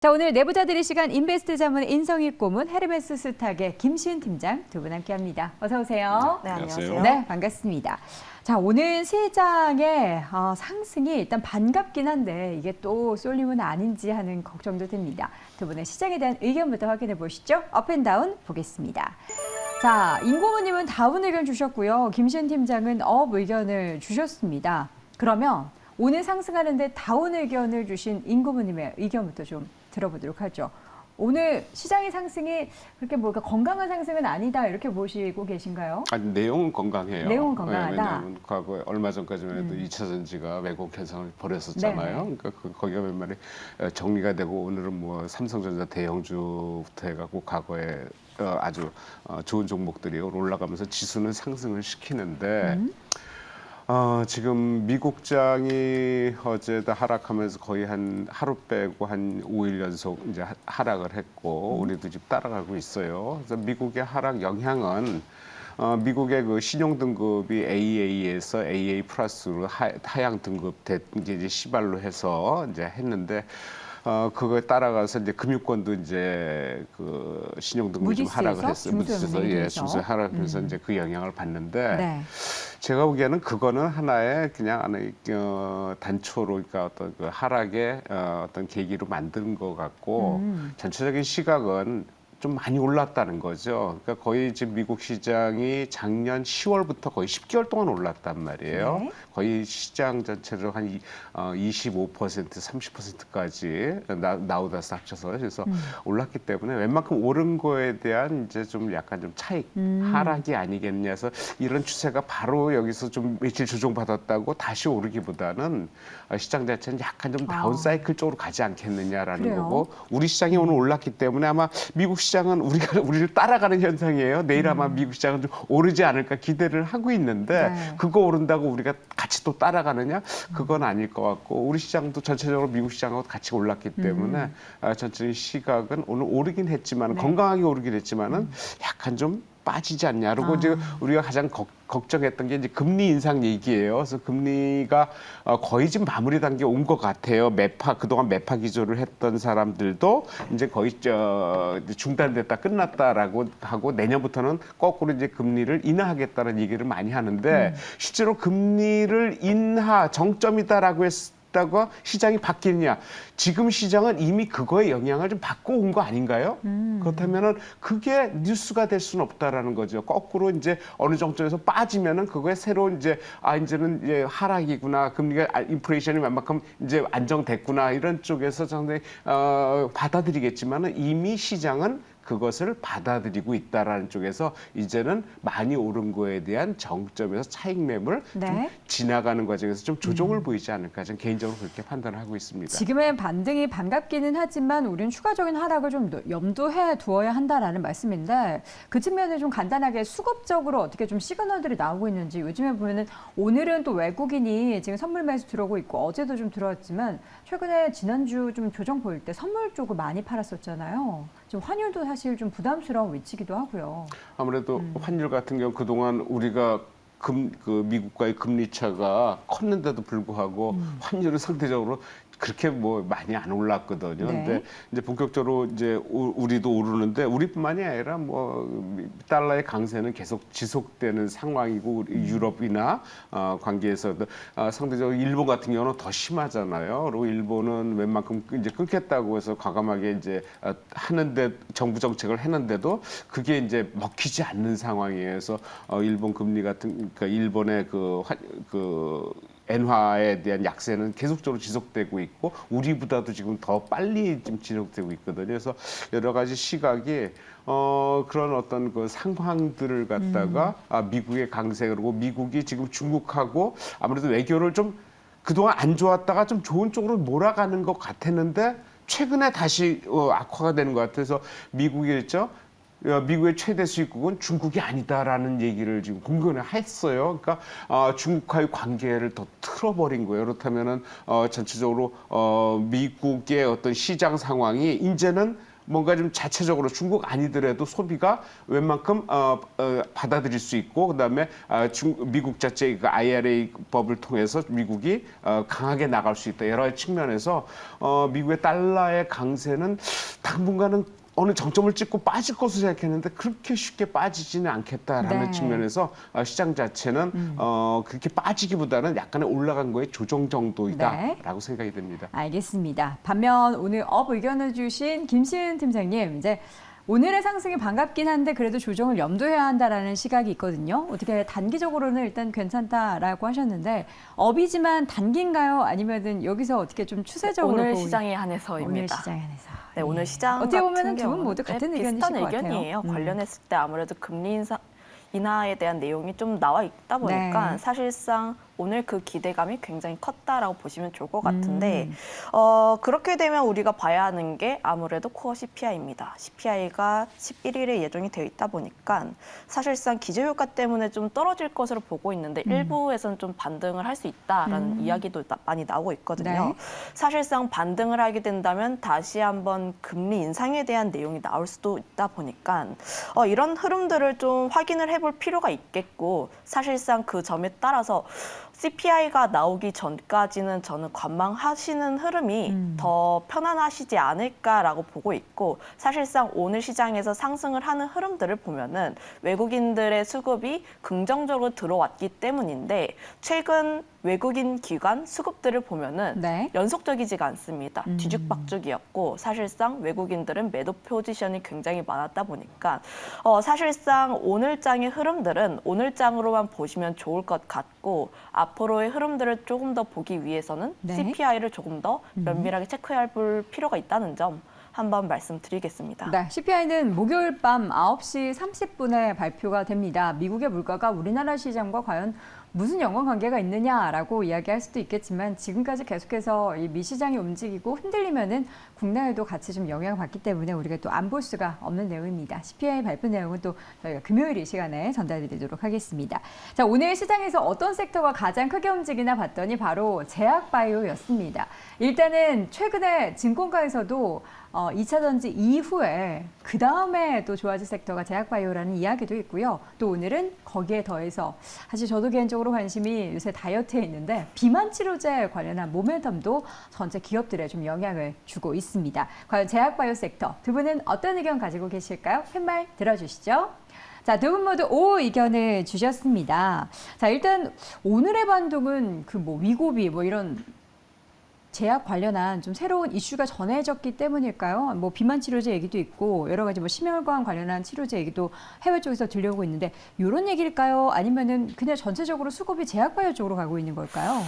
자, 오늘 내부자들의 시간 인베스트 자문 인성익 고문 헤르메스 스탁의 김시은 팀장 두 분 함께합니다. 어서 오세요. 네, 안녕하세요. 네, 반갑습니다. 자, 오늘 시장의 상승이 일단 반갑긴 한데 이게 또 쏠림은 아닌지 하는 걱정도 듭니다. 두 분의 시장에 대한 의견부터 확인해 보시죠. 업앤다운 보겠습니다. 자, 임고문님은 다운 의견 주셨고요. 김시은 팀장은 업 의견을 주셨습니다. 그러면 오늘 상승하는데 다운 의견을 주신 임고문님의 의견부터 좀 들어보도록 하죠. 오늘 시장의 상승이 그렇게 뭔가 건강한 상승은 아니다 이렇게 보시고 계신가요? 아니, 내용은 건강해요. 내용은 건강하다. 네, 왜냐하면 과거에 얼마 전까지만 해도 2차 전지가 왜곡 현상을 벌였었잖아요. 네네. 그러니까 거기가 몇 마리 정리가 되고 오늘은 뭐 삼성전자 대형주부터 해갖고 과거에 아주 좋은 종목들이 올라가면서 지수는 상승을 시키는데 지금 미국장이 어제도 하락하면서 거의 한 하루 빼고 한 5일 연속 이제 하락을 했고 우리도 지금 따라가고 있어요. 그래서 미국의 하락 영향은 미국의 그 신용 등급이 AA에서 AA 플러스로 하향 등급 이제 시발로 해서 이제 했는데 그거에 따라가서 이제 금융권도 이제 그 신용 등급이 좀 하락을 했어요. 무디스에서 중소에 하락하면서 이제 그 영향을 받는데 네. 제가 보기에는 그거는 하나의 그냥 하나의 단초로 그러니까 어떤 그 하락의 어떤 계기로 만든 것 같고 전체적인 시각은 좀 많이 올랐다는 거죠. 그러니까 거의 지금 미국 시장이 작년 10월부터 거의 10개월 동안 올랐단 말이에요. 네. 거의 시장 전체로 한 25%, 30%까지 나우다스 합쳐서 그래서 올랐기 때문에 웬만큼 오른 거에 대한 이제 좀 약간 좀 차익 하락이 아니겠냐 해서 이런 추세가 바로 여기서 좀 며칠 조정받았다고 다시 오르기보다는 시장 자체는 약간 좀 다운 사이클 쪽으로 가지 않겠느냐라는 그래요? 거고 우리 시장이 오늘 올랐기 때문에 아마 미국 시장은 우리를 따라가는 현상이에요. 내일 아마 미국 시장은 좀 오르지 않을까 기대를 하고 있는데 네. 그거 오른다고 우리가 같이 또 따라가느냐? 그건 아닐 것 같고 우리 시장도 전체적으로 미국 시장하고 같이 올랐기 때문에 전체적인 시각은 오늘 오르긴 했지만 네. 건강하게 오르긴 했지만은 약간 좀 빠지지 않냐. 그리고 이제 우리가 가장 걱정했던 게 이제 금리 인상 얘기예요. 그래서 금리가 거의 지금 마무리 단계 온 것 같아요. 그동안 매파 기조를 했던 사람들도 이제 거의 중단됐다 끝났다라고 하고 내년부터는 거꾸로 이제 금리를 인하하겠다는 얘기를 많이 하는데 실제로 금리를 정점이다라고 다가 시장이 바뀌느냐. 지금 시장은 이미 그거에 영향을 좀 받고 온 거 아닌가요? 그렇다면은 그게 뉴스가 될 수는 없다라는 거죠. 거꾸로 이제 어느 정도에서 빠지면은 그거에 새로운 이제는 이제 하락이구나. 금리가 인플레이션이 웬만큼 이제 안정됐구나. 이런 쪽에서 상당히 받아들이겠지만은 이미 시장은 그것을 받아들이고 있다라는 쪽에서 이제는 많이 오른 거에 대한 정점에서 차익 매물 네. 좀 지나가는 과정에서 좀 조정을 보이지 않을까 저는 개인적으로 그렇게 판단을 하고 있습니다. 지금의 반등이 반갑기는 하지만 우리는 추가적인 하락을 좀 염두해 두어야 한다라는 말씀인데 그 측면을 좀 간단하게 수급적으로 어떻게 좀 시그널들이 나오고 있는지 요즘에 보면은 오늘은 또 외국인이 지금 선물 매수 들어오고 있고 어제도 좀 들어왔지만 최근에 지난주 좀 조정 보일 때 선물 쪽을 많이 팔았었잖아요. 좀 환율도 사실 좀 부담스러운 위치기도 하고요. 아무래도 환율 같은 경우 그동안 우리가 그 미국과의 금리 차가 컸는데도 불구하고 환율은 상대적으로 그렇게 뭐 많이 안 올랐거든요. 네. 근데 이제 본격적으로 이제 우리도 오르는데 우리뿐만이 아니라 뭐 달러의 강세는 계속 지속되는 상황이고 유럽이나 관계에서도 상대적으로 일본 같은 경우는 더 심하잖아요. 그리고 일본은 웬만큼 이제 끊겠다고 해서 과감하게 이제 하는데 정부 정책을 했는데도 그게 이제 먹히지 않는 상황이어서 일본 금리 같은 그러니까 일본의 그 엔화에 대한 약세는 계속적으로 지속되고 있고 우리보다도 지금 더 빨리 지금 지속되고 있거든요. 그래서 여러 가지 시각이 그런 어떤 그 상황들을 갖다가 미국의 강세 그리고 미국이 지금 중국하고 아무래도 외교를 좀 그동안 안 좋았다가 좀 좋은 쪽으로 몰아가는 것 같았는데 최근에 다시 악화가 되는 것 같아서 미국이 있죠. 미국의 최대 수입국은 중국이 아니다라는 얘기를 지금 공개를 했어요. 그러니까 중국과의 관계를 더 틀어버린 거예요. 그렇다면은 전체적으로 미국의 어떤 시장 상황이 이제는 뭔가 좀 자체적으로 중국 아니더라도 소비가 웬만큼 받아들일 수 있고 그다음에 미국 자체 그 IRA 법을 통해서 미국이 강하게 나갈 수 있다. 여러 측면에서 미국의 달러의 강세는 당분간은 어느 정점을 찍고 빠질 것으로 생각했는데 그렇게 쉽게 빠지지는 않겠다라는 네. 측면에서 시장 자체는 그렇게 빠지기보다는 약간의 올라간 거의 조정 정도이다라고 생각이 됩니다. 알겠습니다. 반면 오늘 업 의견을 주신 김시은 팀장님, 이제 오늘의 상승이 반갑긴 한데 그래도 조정을 염두해야 한다라는 시각이 있거든요. 어떻게 단기적으로는 일단 괜찮다라고 하셨는데 업이지만 단기인가요? 아니면은 여기서 어떻게 좀 추세적으로 오늘 보고 시장에 한해서입니다. 오늘 시장에 한해서. 네, 오늘 시장 어떻게 보면 같은 두 분 경우는 모두 같은 의견이실 비슷한 것 같아요. 의견이에요. 관련했을 때 아무래도 금리 인하에 대한 내용이 좀 나와 있다 보니까 네. 사실상 오늘 그 기대감이 굉장히 컸다라고 보시면 좋을 것 같은데 그렇게 되면 우리가 봐야 하는 게 아무래도 코어 CPI입니다. CPI가 11일에 예정이 되어 있다 보니까 사실상 기저효과 때문에 좀 떨어질 것으로 보고 있는데 일부에서는 좀 반등을 할 수 있다라는 이야기도 많이 나오고 있거든요. 네. 사실상 반등을 하게 된다면 다시 한번 금리 인상에 대한 내용이 나올 수도 있다 보니까 이런 흐름들을 좀 확인을 해볼 필요가 있겠고 사실상 그 점에 따라서 CPI가 나오기 전까지는 저는 관망하시는 흐름이 더 편안하시지 않을까라고 보고 있고 사실상 오늘 시장에서 상승을 하는 흐름들을 보면은 외국인들의 수급이 긍정적으로 들어왔기 때문인데 최근 외국인 기관 수급들을 보면은 네. 연속적이지가 않습니다. 뒤죽박죽이었고 사실상 외국인들은 매도 포지션이 굉장히 많았다 보니까 사실상 오늘장의 흐름들은 오늘장으로만 보시면 좋을 것 같고 앞으로의 흐름들을 조금 더 보기 위해서는 네. CPI를 조금 더 면밀하게 체크해 볼 필요가 있다는 점 한번 말씀드리겠습니다. 네, CPI는 목요일 밤 9시 30분에 발표가 됩니다. 미국의 물가가 우리나라 시장과 과연 무슨 연관관계가 있느냐라고 이야기할 수도 있겠지만 지금까지 계속해서 이 미 시장이 움직이고 흔들리면은 국내에도 같이 좀 영향을 받기 때문에 우리가 또 안 볼 수가 없는 내용입니다. CPI 발표 내용은 또 저희가 금요일 이 시간에 전달드리도록 하겠습니다. 자, 오늘 시장에서 어떤 섹터가 가장 크게 움직이나 봤더니 바로 제약바이오였습니다. 일단은 최근에 증권가에서도 2차 전지 이후에 그 다음에 또 좋아질 섹터가 제약바이오라는 이야기도 있고요. 또 오늘은 거기에 더해서 사실 저도 개인적으로 관심이 요새 다이어트에 있는데 비만 치료제 관련한 모멘텀도 전체 기업들에 좀 영향을 주고 있습니다. 과연 제약바이오 sek터 두 분은 어떤 의견 가지고 계실까요? 팻말 들어주시죠. 자, 두 분 모두 O 의견을 주셨습니다. 자, 일단 오늘의 반동은 그 뭐 위고비 뭐 이런 제약 관련한 좀 새로운 이슈가 전해졌기 때문일까요? 뭐 비만 치료제 얘기도 있고 여러 가지 뭐 심혈관 관련한 치료제 얘기도 해외 쪽에서 들려오고 있는데 이런 얘기일까요? 아니면은 그냥 전체적으로 수급이 제약 바이오 쪽으로 가고 있는 걸까요?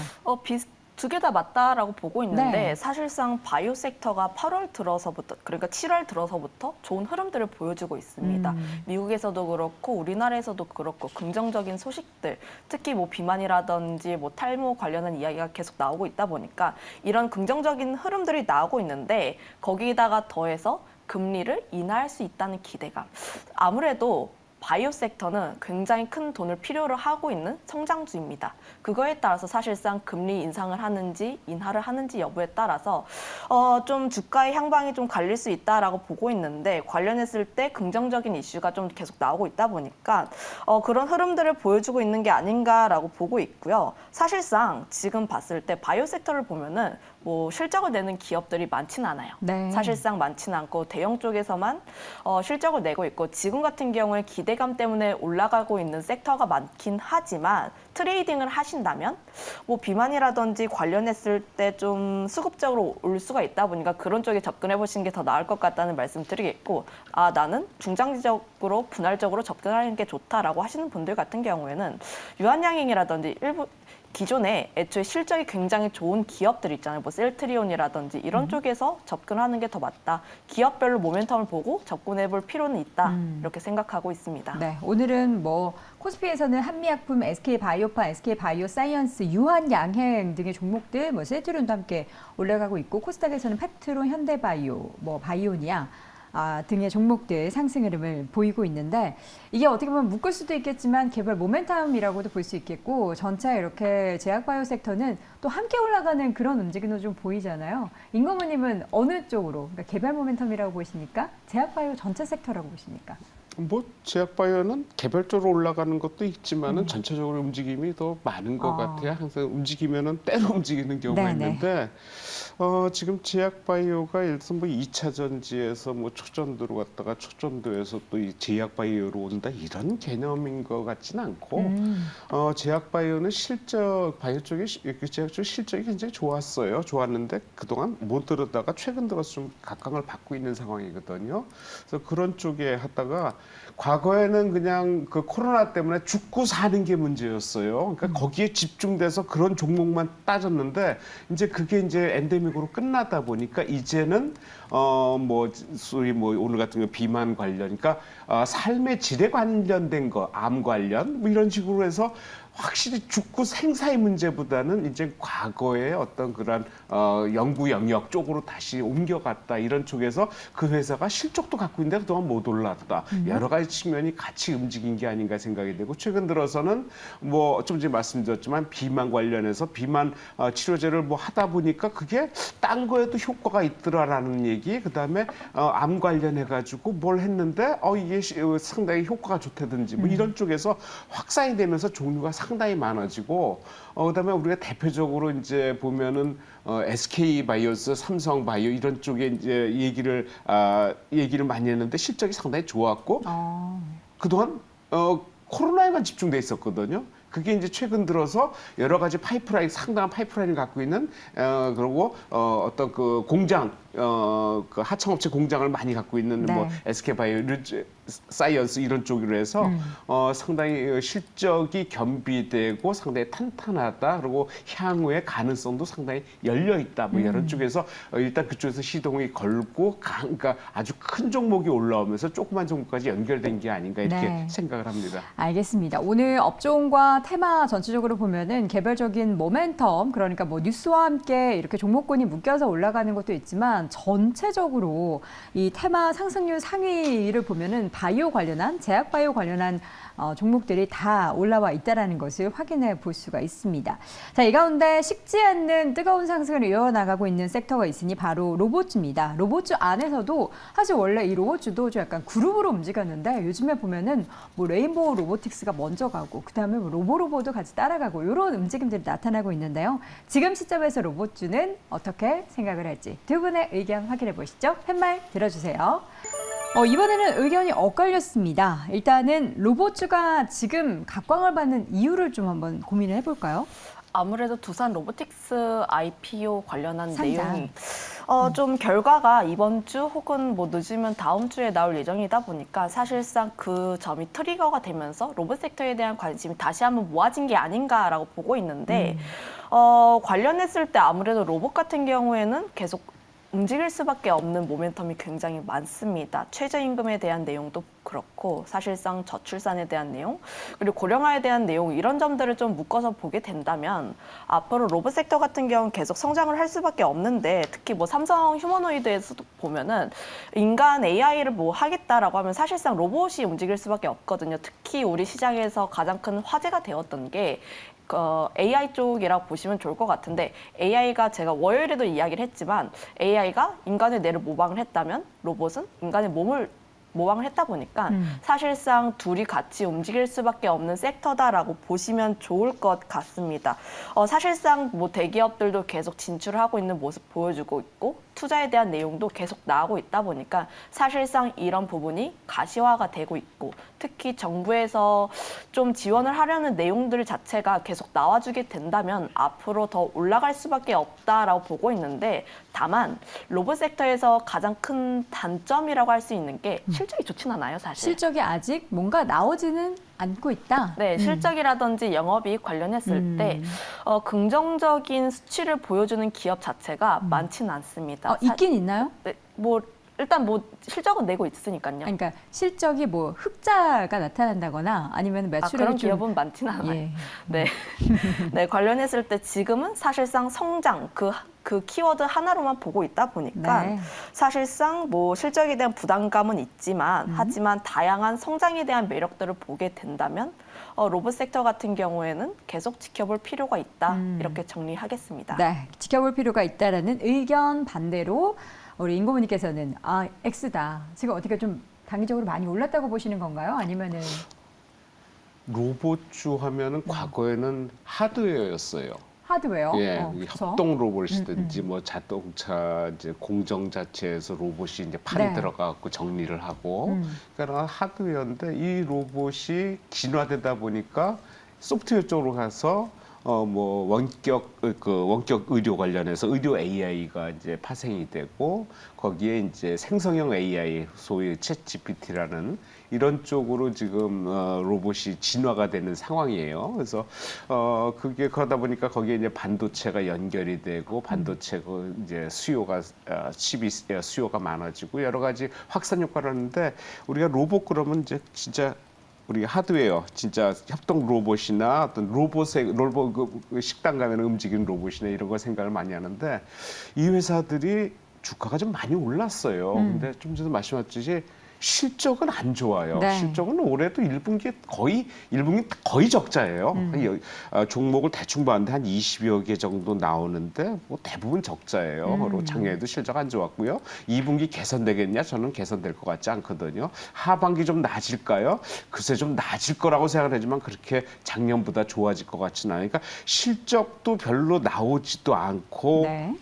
두 개 다 맞다라고 보고 있는데 네. 사실상 바이오 섹터가 8월 들어서부터 그러니까 7월 들어서부터 좋은 흐름들을 보여주고 있습니다. 미국에서도 그렇고 우리나라에서도 그렇고 긍정적인 소식들 특히 뭐 비만이라든지 뭐 탈모 관련한 이야기가 계속 나오고 있다 보니까 이런 긍정적인 흐름들이 나오고 있는데 거기다가 더해서 금리를 인하할 수 있다는 기대감. 아무래도 바이오 섹터는 굉장히 큰 돈을 필요로 하고 있는 성장주입니다. 그거에 따라서 사실상 금리 인상을 하는지 인하를 하는지 여부에 따라서 좀 주가의 향방이 좀 갈릴 수 있다라고 보고 있는데 관련했을 때 긍정적인 이슈가 좀 계속 나오고 있다 보니까 그런 흐름들을 보여주고 있는 게 아닌가라고 보고 있고요. 사실상 지금 봤을 때 바이오 섹터를 보면은 뭐 실적을 내는 기업들이 많지는 않아요. 네. 사실상 많지는 않고 대형 쪽에서만 실적을 내고 있고 지금 같은 경우에 기대감 때문에 올라가고 있는 섹터가 많긴 하지만 트레이딩을 하신다면 뭐 비만이라든지 관련했을 때 좀 수급적으로 올 수가 있다 보니까 그런 쪽에 접근해 보시는 게 더 나을 것 같다는 말씀 드리겠고 나는 중장기적으로 분할적으로 접근하는 게 좋다라고 하시는 분들 같은 경우에는 유한양행이라든지 일부 기존에 애초에 실적이 굉장히 좋은 기업들 있잖아요. 뭐 셀트리온이라든지 이런 쪽에서 접근하는 게 더 맞다. 기업별로 모멘텀을 보고 접근해 볼 필요는 있다. 이렇게 생각하고 있습니다. 네, 오늘은 뭐 코스피에서는 한미약품, SK바이오파, SK바이오사이언스, 유한양행 등의 종목들, 뭐 셀트리온도 함께 올라가고 있고 코스닥에서는 페트로, 현대바이오, 뭐 바이오니아, 등의 종목들 상승 흐름을 보이고 있는데 이게 어떻게 보면 묶을 수도 있겠지만 개별 모멘텀이라고도 볼 수 있겠고 전체 이렇게 제약바이오 섹터는 또 함께 올라가는 그런 움직임도 좀 보이잖아요. 임고모님은 어느 쪽으로 그러니까 개별 모멘텀이라고 보십니까? 제약바이오 전체 섹터라고 보십니까? 뭐 제약바이오는 개별적으로 올라가는 것도 있지만은 전체적으로 움직임이 더 많은 것 같아요. 항상 움직이면은 때로 움직이는 경우가 네네. 있는데 지금 제약바이오가 예를 들어서 뭐 2차 전지에서 뭐 초전도로 갔다가 초전도에서 또 이 제약바이오로 온다 이런 개념인 것 같지는 않고 제약바이오는 실적 바이오 쪽에 제약 쪽 실적이 굉장히 좋았는데 그동안 못 들었다가 최근 들어서 좀 각광을 받고 있는 상황이거든요. 그래서 그런 쪽에 하다가 과거에는 그냥 그 코로나 때문에 죽고 사는 게 문제였어요. 그러니까 거기에 집중돼서 그런 종목만 따졌는데 이제 그게 이제 엔데믹으로 끝나다 보니까 이제는 뭐 소위 뭐 오늘 같은 경우 비만 관련, 그러니까 삶의 질에 관련된 거, 암 관련 뭐 이런 식으로 해서 확실히 죽고 생사의 문제보다는 이제 과거의 어떤 그런 연구 영역 쪽으로 다시 옮겨갔다 이런 쪽에서 그 회사가 실적도 갖고 있는데 그동안 못 올랐다 여러 가지 측면이 같이 움직인 게 아닌가 생각이 되고 최근 들어서는 뭐 좀 전에 말씀드렸지만 비만 관련해서 비만 치료제를 뭐 하다 보니까 그게 딴 거에도 효과가 있더라라는 얘기 그다음에 암 관련해 가지고 뭘 했는데 이게 상당히 효과가 좋다든지 뭐 이런 쪽에서 확산이 되면서 종류가 상당히 많아지고 그다음에 우리가 대표적으로 이제 보면은 SK 바이오스, 삼성 바이오 이런 쪽에 이제 얘기를 많이 했는데 실적이 상당히 좋았고 그동안 코로나에만 집중돼 있었거든요. 그게 이제 최근 들어서 여러 가지 상당한 파이프라인을 갖고 있는 그리고 어떤 그 공장 그 하청업체 공장을 많이 갖고 있는 네. 뭐 SK 바이오 사이언스 이런 쪽으로 해서 상당히 실적이 겸비되고 상당히 탄탄하다. 그리고 향후의 가능성도 상당히 열려 있다. 뭐 이런 쪽에서 일단 그쪽에서 시동이 걸고 그러니까 아주 큰 종목이 올라오면서 조그만 종목까지 연결된 게 아닌가 이렇게 네. 생각을 합니다. 알겠습니다. 오늘 업종과 테마 전체적으로 보면은 개별적인 모멘텀, 그러니까 뭐 뉴스와 함께 이렇게 종목군이 묶여서 올라가는 것도 있지만 전체적으로 이 테마 상승률 상위를 보면은 바이오 관련한, 제약 바이오 관련한 종목들이 다 올라와 있다는 것을 확인해 볼 수가 있습니다. 자, 이 가운데 식지 않는 뜨거운 상승을 이어나가고 있는 섹터가 있으니 바로 로봇주입니다. 로봇주 안에서도 사실 원래 이 로봇주도 좀 약간 그룹으로 움직였는데 요즘에 보면은 뭐 레인보우 로보틱스가 먼저 가고 그다음에 뭐 로보로보도 같이 따라가고 이런 움직임들이 나타나고 있는데요. 지금 시점에서 로봇주는 어떻게 생각을 할지 두 분의 의견 확인해 보시죠. 팻말 들어주세요. 이번에는 의견이 엇갈렸습니다. 일단은 로봇주가 지금 각광을 받는 이유를 좀 한번 고민을 해볼까요? 아무래도 두산 로보틱스 IPO 관련한 상장. 내용이 좀 결과가 이번 주 혹은 뭐 늦으면 다음 주에 나올 예정이다 보니까 사실상 그 점이 트리거가 되면서 로봇 섹터에 대한 관심이 다시 한번 모아진 게 아닌가라고 보고 있는데 관련했을 때 아무래도 로봇 같은 경우에는 계속 움직일 수밖에 없는 모멘텀이 굉장히 많습니다. 최저임금에 대한 내용도 그렇고 사실상 저출산에 대한 내용 그리고 고령화에 대한 내용 이런 점들을 좀 묶어서 보게 된다면 앞으로 로봇 섹터 같은 경우는 계속 성장을 할 수밖에 없는데 특히 뭐 삼성 휴머노이드에서도 보면은 인간 AI를 뭐 하겠다라고 하면 사실상 로봇이 움직일 수밖에 없거든요. 특히 우리 시장에서 가장 큰 화제가 되었던 게 AI 쪽이라고 보시면 좋을 것 같은데 AI가 제가 월요일에도 이야기를 했지만 AI가 인간의 뇌를 모방을 했다면 로봇은 인간의 몸을 모방을 했다 보니까 사실상 둘이 같이 움직일 수밖에 없는 섹터다라고 보시면 좋을 것 같습니다. 사실상 뭐 대기업들도 계속 진출을 하고 있는 모습 보여주고 있고 투자에 대한 내용도 계속 나오고 있다 보니까 사실상 이런 부분이 가시화가 되고 있고 특히 정부에서 좀 지원을 하려는 내용들 자체가 계속 나와주게 된다면 앞으로 더 올라갈 수밖에 없다라고 보고 있는데 다만 로봇 섹터에서 가장 큰 단점이라고 할 수 있는 게 실적이 좋진 않아요, 사실. 실적이 아직 뭔가 나오지는 않고 있다. 네, 실적이라든지 영업이익 관련했을 때 긍정적인 수치를 보여주는 기업 자체가 많지는 않습니다. 있긴 있나요? 네, 뭐 일단 뭐 실적은 내고 있으니까요. 그러니까 실적이 뭐 흑자가 나타난다거나 아니면 매출액이 그런 좀 기업은 많지는 않아요. 예. 네. 네, 관련했을 때 지금은 사실상 성장, 그 키워드 하나로만 보고 있다 보니까 네. 사실상 뭐 실적에 대한 부담감은 있지만 하지만 다양한 성장에 대한 매력들을 보게 된다면 로봇 섹터 같은 경우에는 계속 지켜볼 필요가 있다. 이렇게 정리하겠습니다. 네, 지켜볼 필요가 있다라는 의견 반대로 우리 임고문님께서는 X다. 지금 어떻게 좀 단기적으로 많이 올랐다고 보시는 건가요? 아니면은 로봇주 하면은 과거에는 하드웨어였어요. 하드웨어? 예, 그쵸? 협동 로봇이든지 뭐 자동차 이제 공정 자체에서 로봇이 이제 판이 네. 들어가고 정리를 하고, 그러니까 하드웨어인데 이 로봇이 진화되다 보니까 소프트웨어 쪽으로 가서 뭐 원격 의료 관련해서 의료 AI가 이제 파생이 되고 거기에 이제 생성형 AI 소위 챗 GPT라는 이런 쪽으로 지금 로봇이 진화가 되는 상황이에요. 그래서 그게 그러다 보니까 거기에 이제 반도체가 연결이 되고 반도체가 이제 칩이 수요가 많아지고 여러 가지 확산 효과를 하는데 우리가 로봇 그러면 이제 진짜 우리 하드웨어 진짜 협동 로봇이나 어떤 로봇 그 식당 가면 움직이는 로봇이나 이런 걸 생각을 많이 하는데 이 회사들이 주가가 좀 많이 올랐어요. 근데 좀 전에 말씀하셨듯이 실적은 안 좋아요. 네. 실적은 올해도 1분기 거의 적자예요. 종목을 대충 봤는데 한 20여 개 정도 나오는데 뭐 대부분 적자예요. 그리고 작년에도 실적 안 좋았고요. 2분기 개선되겠냐? 저는 개선될 것 같지 않거든요. 하반기 좀 나아질까요? 글쎄 좀 나아질 거라고 생각하지만 그렇게 작년보다 좋아질 것 같지는 않으니까 실적도 별로 나오지도 않고 네.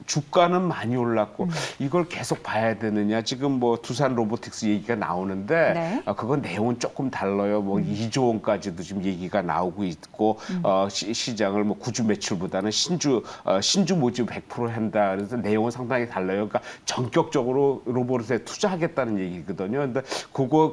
주가는 많이 올랐고 이걸 계속 봐야 되느냐? 지금 뭐 두산 로보틱스 얘기가 나오는데 네. 그건 내용은 조금 달라요. 뭐 2조 원까지도 지금 얘기가 나오고 있고 시장을 뭐 구주 매출보다는 신주 모집 100% 한다. 그래서 내용은 상당히 달라요. 그러니까 전격적으로 로봇에 투자하겠다는 얘기거든요. 근데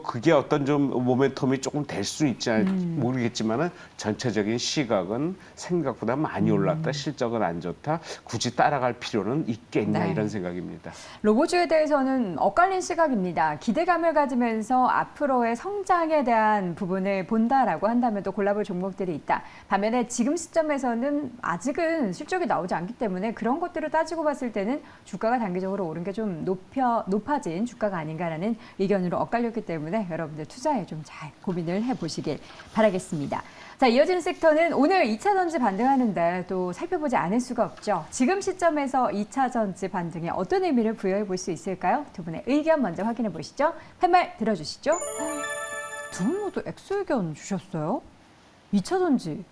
그게 어떤 좀 모멘텀이 조금 될 수 있지 모르겠지만은 전체적인 시각은 생각보다 많이 올랐다. 실적은 안 좋다. 굳이 따라갈 필요는 있겠냐 네. 이런 생각입니다. 로봇주에 대해서는 엇갈린 시각입니다. 기대감을 가지면서 앞으로의 성장에 대한 부분을 본다라고 한다면 또 골라볼 종목들이 있다. 반면에 지금 시점에서는 아직은 실적이 나오지 않기 때문에 그런 것들을 따지고 봤을 때는 주가가 단기적으로 오른 게 좀 높아진 주가가 아닌가라는 의견으로 엇갈렸기 때문에 여러분들 투자에 좀 잘 고민을 해보시길 바라겠습니다. 자, 이어지는 섹터는 오늘 2차 전지 반등하는데 또 살펴보지 않을 수가 없죠. 지금 시점에서 2차 전지 반등에 어떤 의미를 부여해 볼 수 있을까요? 두 분의 의견 먼저 확인해 보시죠. 팻말 들어주시죠. 두 분 모두 X 의견 주셨어요. 2차 전지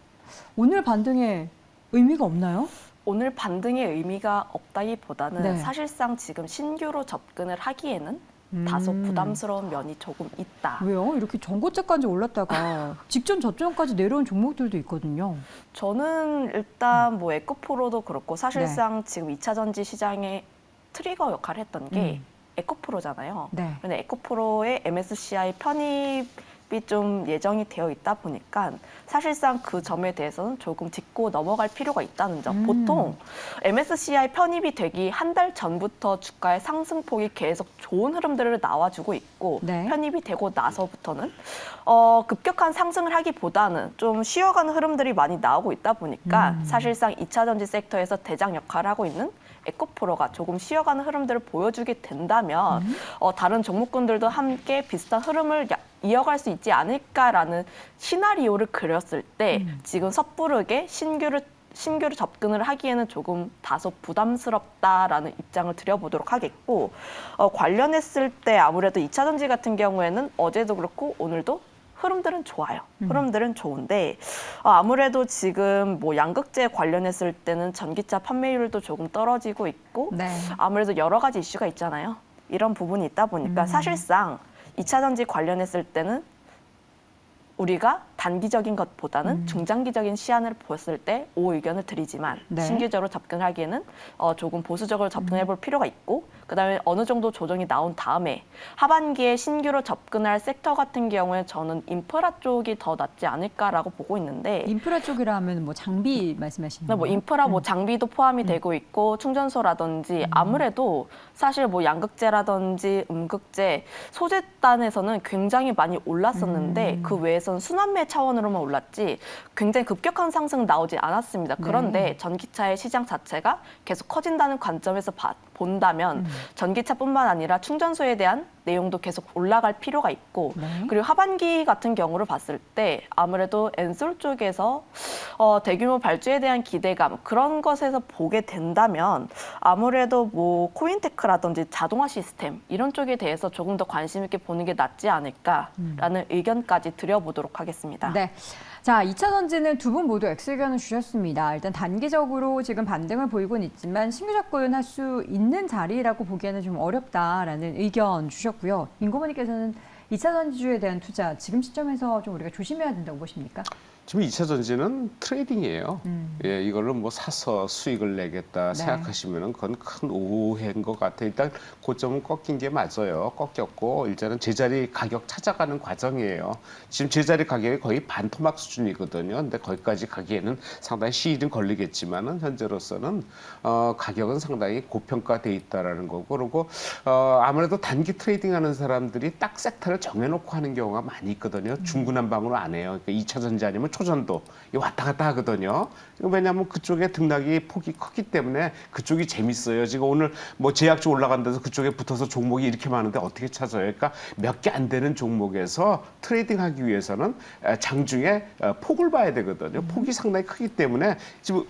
오늘 반등에 의미가 없나요? 오늘 반등의 의미가 없다기보다는 네. 사실상 지금 신규로 접근을 하기에는 다소 부담스러운 면이 조금 있다. 왜요? 이렇게 전고점까지 올랐다가 직전 저점까지 내려온 종목들도 있거든요. 저는 일단 뭐 에코프로도 그렇고 사실상 지금 2차 전지 시장의 트리거 역할을 했던 게 에코프로잖아요. 네. 그런데 에코프로의 MSCI 편입이 좀 예정이 되어 있다 보니까 사실상 그 점에 대해서는 조금 짚고 넘어갈 필요가 있다는 점. 보통 MSCI 편입이 되기 한 달 전부터 주가의 상승폭이 계속 좋은 흐름들을 나와주고 있고 네. 편입이 되고 나서부터는 급격한 상승을 하기보다는 좀 쉬어가는 흐름들이 많이 나오고 있다 보니까 사실상 2차 전지 섹터에서 대장 역할을 하고 있는 에코프로가 조금 쉬어가는 흐름들을 보여주게 된다면 다른 종목군들도 함께 비슷한 흐름을 이어갈 수 있지 않을까라는 시나리오를 그렸을 때 지금 섣부르게 신규로 접근을 하기에는 조금 다소 부담스럽다라는 입장을 드려보도록 하겠고 관련했을 때 아무래도 2차 전지 같은 경우에는 어제도 그렇고 오늘도 흐름들은 좋아요. 흐름들은 좋은데 아무래도 지금 뭐 양극재 관련했을 때는 전기차 판매율도 조금 떨어지고 있고 네. 아무래도 여러 가지 이슈가 있잖아요. 이런 부분이 있다 보니까 사실상 2차 전지 관련했을 때는 우리가 단기적인 것보다는 중장기적인 시안을 보았을 때 O 의견을 드리지만 네. 신규적으로 접근하기에는 조금 보수적으로 접근해 볼 필요가 있고 그다음에 어느 정도 조정이 나온 다음에 하반기에 신규로 접근할 섹터 같은 경우에 저는 인프라 쪽이 더 낫지 않을까라고 보고 있는데 인프라 쪽이라 하면 뭐 장비 말씀하시는 뭐 거예요? 인프라 뭐 장비도 포함이 되고 있고 충전소라든지 아무래도 사실 뭐 양극재라든지 음극재 소재단에서는 굉장히 많이 올랐었는데 그 외에서는 순환매 차원으로만 올랐지 굉장히 급격한 상승은 나오지 않았습니다. 그런데 전기차의 시장 자체가 계속 커진다는 관점에서 본다면 전기차뿐만 아니라 충전소에 대한 내용도 계속 올라갈 필요가 있고 그리고 하반기 같은 경우를 봤을 때 아무래도 엔솔 쪽에서 대규모 발주에 대한 기대감 그런 것에서 보게 된다면 아무래도 뭐 코인테크라든지 자동화 시스템 이런 쪽에 대해서 조금 더 관심 있게 보는 게 낫지 않을까라는 의견까지 드려보도록 하겠습니다. 네. 자, 2차 전지는 두 분 모두 X 의견을 주셨습니다. 일단 단기적으로 지금 반등을 보이고는 있지만 신규 접근할 수 있는 자리라고 보기에는 좀 어렵다라는 의견 주셨고요. 민고모님께서는 2차 전지주에 대한 투자 지금 시점에서 좀 우리가 조심해야 된다고 보십니까? 지금 2차 전지는 트레이딩이에요. 예, 이걸로 뭐 사서 수익을 내겠다 생각하시면은 그건 큰 오해인 것 같아요. 일단 고점은 꺾인 게 맞아요. 꺾였고 일단은 제자리 가격 찾아가는 과정이에요. 지금 제자리 가격이 거의 반토막 수준이거든요. 근데 거기까지 가기에는 상당히 시일은 걸리겠지만은 현재로서는 가격은 상당히 고평가돼 있다라는 거고 그리고 아무래도 단기 트레이딩하는 사람들이 딱 섹터를 정해놓고 하는 경우가 많이 있거든요. 중구난방으로 안 해요. 그러니까 2차 전지 아니면 초전도 왔다 갔다 하거든요. 왜냐하면 그쪽에 등락이 폭이 컸기 때문에 그쪽이 재밌어요. 지금 오늘 뭐 제약주 올라간다서 그쪽에 붙어서 종목이 이렇게 많은데 어떻게 찾아요? 그러니까 몇 개 안 되는 종목에서 트레이딩하기 위해서는 장중에 폭을 봐야 되거든요. 폭이 상당히 크기 때문에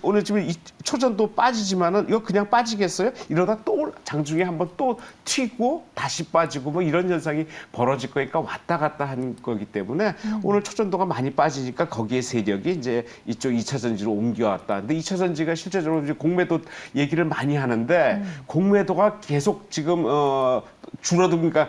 오늘 이 초전도 빠지지만은 이거 그냥 빠지겠어요? 이러다 또 장중에 한번 또 튀고 다시 빠지고 뭐 이런 현상이 벌어질 거니까 왔다 갔다 하는 거기 때문에 오늘 초전도가 많이 빠지니까 거기에 세력이 이제 이쪽 2차 전지로 옮겨왔다. 근데 2차 전지가 실제적으로 이제 공매도 얘기를 많이 하는데 공매도가 계속 지금 줄어드니까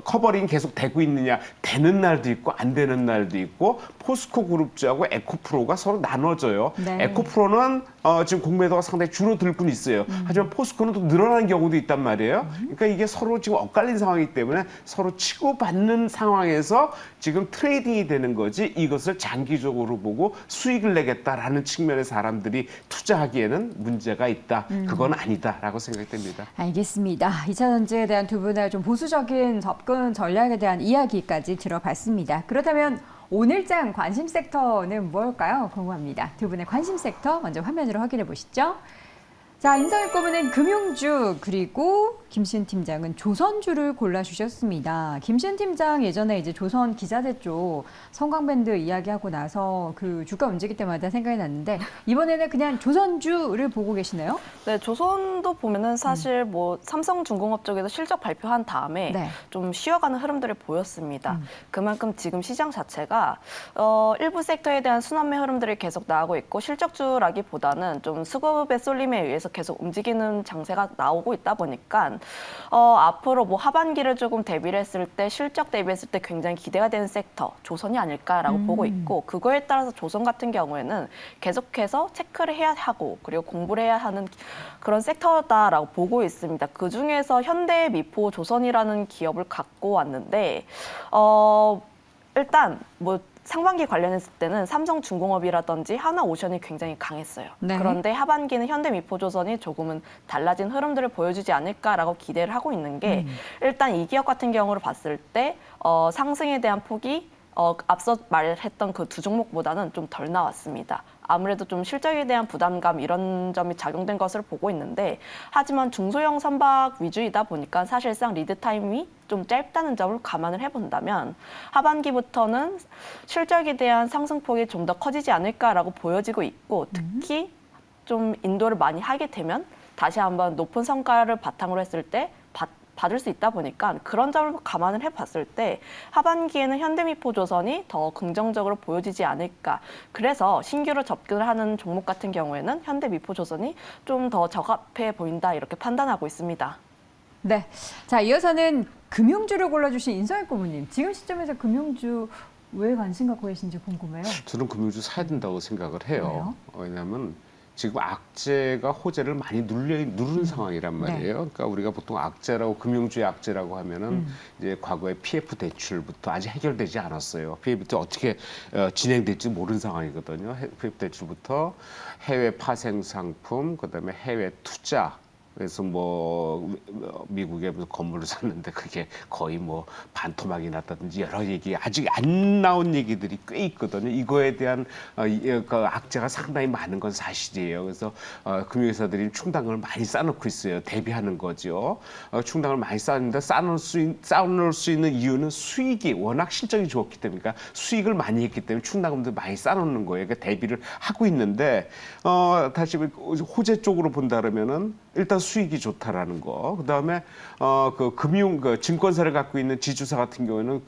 커버링 계속 되고 있느냐 되는 날도 있고 안 되는 날도 있고 포스코 그룹주하고 에코프로가 서로 나눠져요. 네. 에코프로는 지금 공매도가 상당히 줄어들고 있어요. 하지만 포스코는 또 늘어나는 경우도 있단 말이에요. 그러니까 이게 서로 지금 엇갈린 상황이기 때문에 서로 치고받는 상황에서 지금 트레이딩이 되는 거지 이것을 장기적으로 보고 수익을 내겠다라는 측면의 사람들이 투자하기에는 문제가 있다. 그건 아니다라고 생각이 됩니다. 알겠습니다. 2차 전지에 대한 두 분의 좀 보수적인 접근 전략에 대한 이야기까지 들어봤습니다. 그렇다면 오늘장 관심 섹터는 무엇일까요? 궁금합니다. 두 분의 관심 섹터 먼저 화면으로 확인해 보시죠. 자, 인성이 꼽은 금융주 그리고 김시은 팀장은 조선주를 골라주셨습니다. 김시은 팀장 예전에 이제 조선 기자재 쪽 성광밴드 이야기하고 나서 그 주가 움직일 때마다 생각이 났는데 이번에는 그냥 조선주를 보고 계시네요. 네, 조선도 보면은 사실 뭐 삼성중공업 쪽에서 실적 발표한 다음에 좀 쉬어가는 흐름들을 보였습니다. 그만큼 지금 시장 자체가 일부 섹터에 대한 순환매 흐름들이 계속 나오고 있고 실적주라기보다는 좀 수급의 쏠림에 의해서 계속 움직이는 장세가 나오고 있다 보니까 앞으로 뭐 하반기를 조금 대비를 했을 때 실적 대비했을 때 굉장히 기대가 되는 섹터 조선이 아닐까라고 보고 있고 그거에 따라서 조선 같은 경우에는 계속해서 체크를 해야 하고 그리고 공부를 해야 하는 그런 섹터다라고 보고 있습니다. 그중에서 현대, 미포, 조선이라는 기업을 갖고 왔는데 일단 뭐 상반기 관련했을 때는 삼성중공업이라든지 하나오션이 굉장히 강했어요. 그런데 하반기는 현대미포조선이 조금은 달라진 흐름들을 보여주지 않을까라고 기대를 하고 있는 게 일단 이 기업 같은 경우를 봤을 때 상승에 대한 폭이 앞서 말했던 그 두 종목보다는 좀 덜 나왔습니다. 아무래도 좀 실적에 대한 부담감 이런 점이 작용된 것을 보고 있는데 하지만 중소형 선박 위주이다 보니까 사실상 리드 타임이 좀 짧다는 점을 감안을 해본다면 하반기부터는 실적에 대한 상승폭이 좀 더 커지지 않을까라고 보여지고 있고 특히 좀 인도를 많이 하게 되면 다시 한번 높은 성과를 바탕으로 했을 때 받을 수 있다 보니까 그런 점을 감안을 해봤을 때 하반기에는 현대미포조선이 더 긍정적으로 보여지지 않을까. 그래서 신규로 접근을 하는 종목 같은 경우에는 현대미포조선이 좀 더 적합해 보인다 이렇게 판단하고 있습니다. 네, 자 이어서는 금융주를 골라주신 인성희 고모님, 지금 시점에서 금융주 왜 관심 갖고 계신지 궁금해요. 저는 금융주 사야 된다고 생각을 해요. 왜냐하면 지금 악재가 호재를 많이 누른 상황이란 말이에요. 그러니까 우리가 보통 악재라고 금융주의 악재라고 하면은 이제 과거에 PF 대출부터 아직 해결되지 않았어요. PF 어떻게 진행될지 모르는 상황이거든요. PF 대출부터 해외 파생 상품, 그다음에 해외 투자. 그래서 뭐 미국에 무슨 건물을 샀는데 그게 거의 뭐 반토막이 났다든지 여러 얘기 아직 안 나온 얘기들이 꽤 있거든요. 이거에 대한 그 악재가 상당히 많은 건 사실이에요. 그래서 금융회사들이 충당금을 많이 쌓아놓고 있어요. 대비하는 거죠. 충당을 많이 쌓는데 쌓아놓을 수 있는 이유는 수익이 워낙 실적이 좋았기 때문에, 그러니까 수익을 많이 했기 때문에 충당금도 많이 쌓아놓는 거예요. 그러니까 대비를 하고 있는데 다시 호재 쪽으로 본다 그러면은 일단 수익이 좋다라는 거. 그다음에 그 증권사를 갖고 있는 지주사 같은 경우에는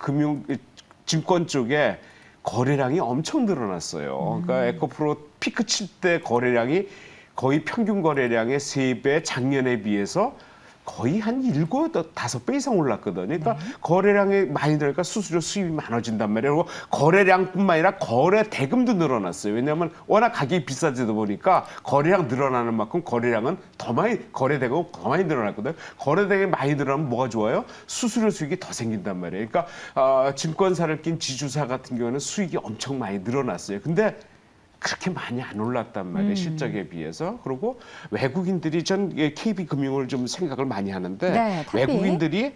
증권 쪽에 거래량이 엄청 늘어났어요. 그러니까 에코프로 피크 칠 때 거래량이 거의 평균 거래량의 3배, 작년에 비해서 거의 한 7, 5배 이상 올랐거든요. 그러니까 거래량이 많이 늘으니까 수수료 수입이 많아진단 말이에요. 그리고 거래량뿐만 아니라 거래 대금도 늘어났어요. 왜냐하면 워낙 가격이 비싸지다 보니까 거래량 늘어나는 만큼 거래량은 더 많이, 거래 대금은 더 많이 늘어났거든요. 거래 대금이 많이 늘어나면 뭐가 좋아요? 수수료 수익이 더 생긴단 말이에요. 그러니까 증권사를 낀 지주사 같은 경우는 수익이 엄청 많이 늘어났어요. 근데 그렇게 많이 안 올랐단 말이에요. 실적에 비해서. 그리고 외국인들이 전 KB금융을 좀 생각을 많이 하는데 네, 탑이. 외국인들이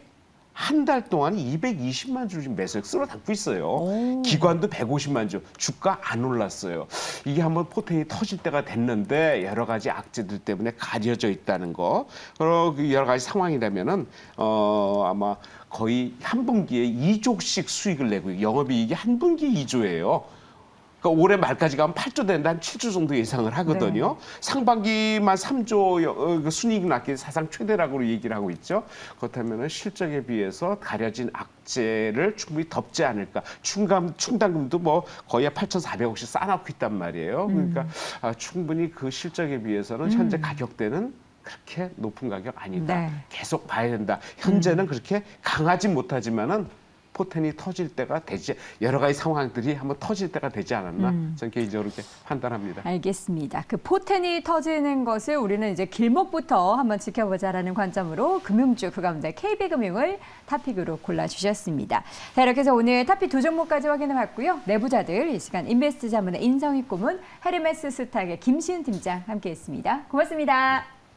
한 달 동안 220만 주 지금 매수액 쓸어 담고 있어요. 기관도 150만 주. 주가 안 올랐어요. 이게 한번 포텐이 터질 때가 됐는데 여러 가지 악재들 때문에 가려져 있다는 거. 그리고 여러 가지 상황이라면은 아마 거의 한 분기에 2조씩 수익을 내고 영업이익이 한 분기 2조예요. 그러니까 올해 말까지 가면 8조 되는데 한 7조 정도 예상을 하거든요. 상반기만 3조 순이익 났기 사상 최대라고 얘기를 하고 있죠. 그렇다면 실적에 비해서 가려진 악재를 충분히 덮지 않을까. 충당금도 뭐 거의 8,400억씩 쌓아놓고 있단 말이에요. 그러니까 충분히 그 실적에 비해서는 현재 가격대는 그렇게 높은 가격 아니다. 네. 계속 봐야 된다. 현재는 그렇게 강하지 못하지만은 포텐이 터질 때가 되지, 여러 가지 상황들이 한번 터질 때가 되지 않았나 저는 개인적으로 이렇게 판단합니다. 알겠습니다. 그 포텐이 터지는 것을 우리는 이제 길목부터 한번 지켜보자라는 관점으로 금융주 그 가운데 KB금융을 탑픽으로 골라주셨습니다. 자, 이렇게 해서 오늘 탑픽 2종목까지 확인해 봤고요. 내부자들 이 시간 인베스트 자문의 인성희 고문, 헤르메스 스탁의 김시은 팀장 함께했습니다. 고맙습니다.